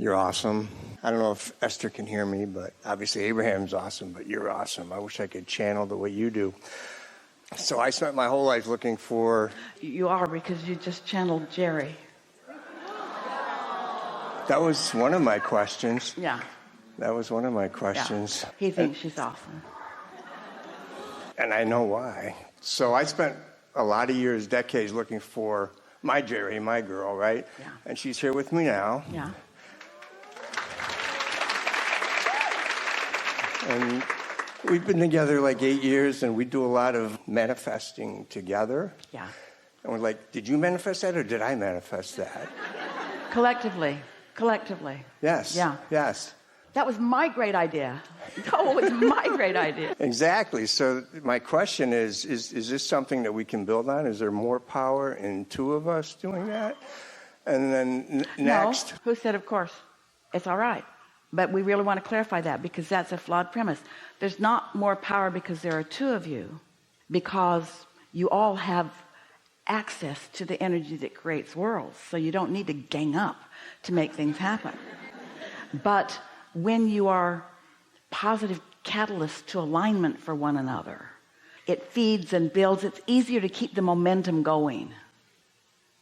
You're awesome. I don't know if Esther can hear me, but obviously Abraham's awesome, but you're awesome. I wish I could channel the way you do. So I spent my whole life looking for... You are, because you just channeled Jerry. That was one of my questions. Yeah. That was one of my questions. Yeah. He thinks she's awesome. And I know why. So I spent a lot of years, decades, looking for my Jerry, my girl, right? Yeah. And she's here with me now. Yeah. And we've been together like 8 years, and we do a lot of manifesting together. Yeah. And we're like, did you manifest that, or did I manifest that? Collectively. Yes. Yeah. Yes. That was my great idea. No, it was my great idea. Exactly. So my question is this something that we can build on? Is there more power in two of us doing that? And then next... No. Who said of course? It's all right. But we really want to clarify that, because that's a flawed premise. There's not more power because there are two of you, because you all have access to the energy that creates worlds. So you don't need to gang up to make things happen. But when you are positive catalysts to alignment for one another, it feeds and builds. It's easier to keep the momentum going.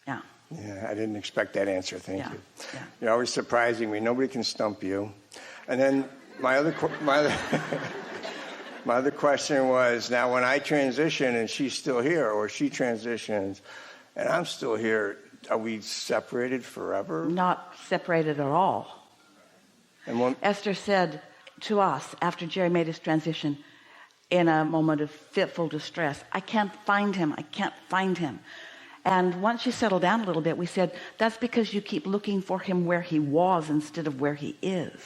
Yeah. Yeah, I didn't expect that answer. Thank you. Yeah. You're always surprising me. Nobody can stump you. And then my other question was, now when I transition and she's still here, or she transitions and I'm still here, are we separated forever? Not separated at all. And Esther said to us after Jerry made his transition, in a moment of fitful distress, I can't find him. And once she settled down a little bit, we said, that's because you keep looking for him where he was instead of where he is.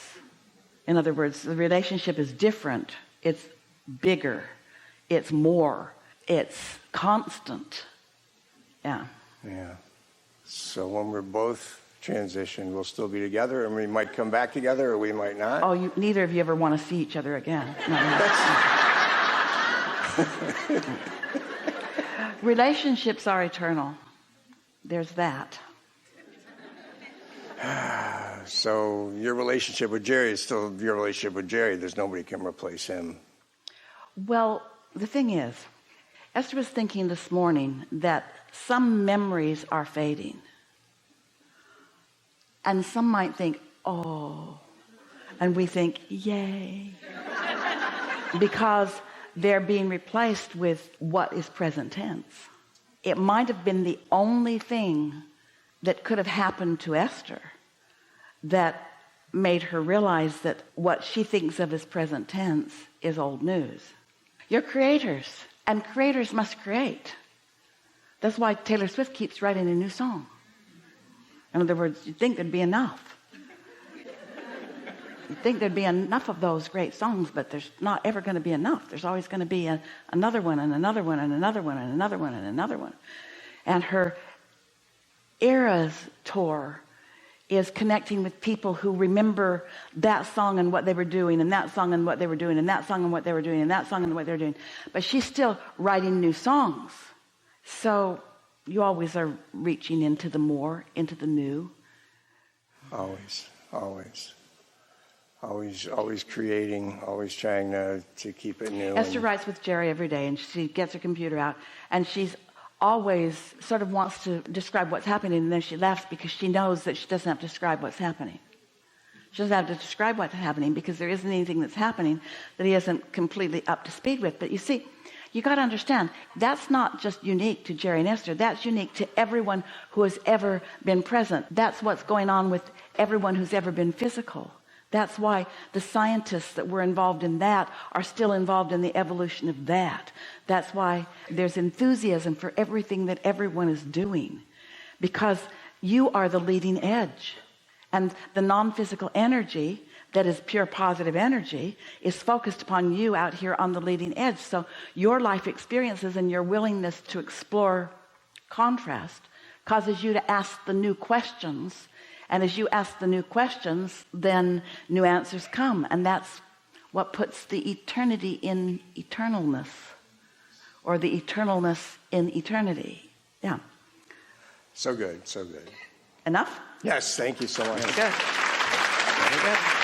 In other words, the relationship is different. It's bigger. It's more. It's constant. Yeah. Yeah. So when we're both transitioned, we'll still be together, and we might come back together, or we might not. Oh, neither of you ever want to see each other again. No. Relationships are eternal. There's that. So your relationship with Jerry is still your relationship with Jerry. There's nobody can replace him. Well, the thing is, Esther was thinking this morning that some memories are fading. And some might think, oh, and we think, yay. Because they're being replaced with what is present tense. It might have been the only thing that could have happened to Esther that made her realize that what she thinks of as present tense is old news. You're creators, and creators must create. That's why Taylor Swift keeps writing a new song. In other words, you'd think there'd be enough. You'd think there'd be enough of those great songs, but there's not ever going to be enough. There's always going to be another one, and another one, and another one, and another one, and another one. And her Eras tour is connecting with people who remember that song and what they were doing, and that song and what they were doing, and that song and what they were doing, and that song and what they were doing. But she's still writing new songs. So you always are reaching into the more, into the new. Always creating, always trying to keep it new. Esther writes with Jerry every day, and she gets her computer out, and she's always sort of wants to describe what's happening, and then she laughs because she knows that she doesn't have to describe what's happening. She doesn't have to describe what's happening because there isn't anything that's happening that he isn't completely up to speed with. But you see, you got to understand, that's not just unique to Jerry and Esther. That's unique to everyone who has ever been present. That's what's going on with everyone who's ever been physical. That's why the scientists that were involved in that are still involved in the evolution of that. That's why there's enthusiasm for everything that everyone is doing, because you are the leading edge. And the non-physical energy that is pure positive energy is focused upon you out here on the leading edge. So your life experiences and your willingness to explore contrast causes you to ask the new questions. And as you ask the new questions, then new answers come. And that's what puts the eternity in eternalness, or the eternalness in eternity. Yeah. So good, so good. Enough? Yes, thank you so much. Good. Yep.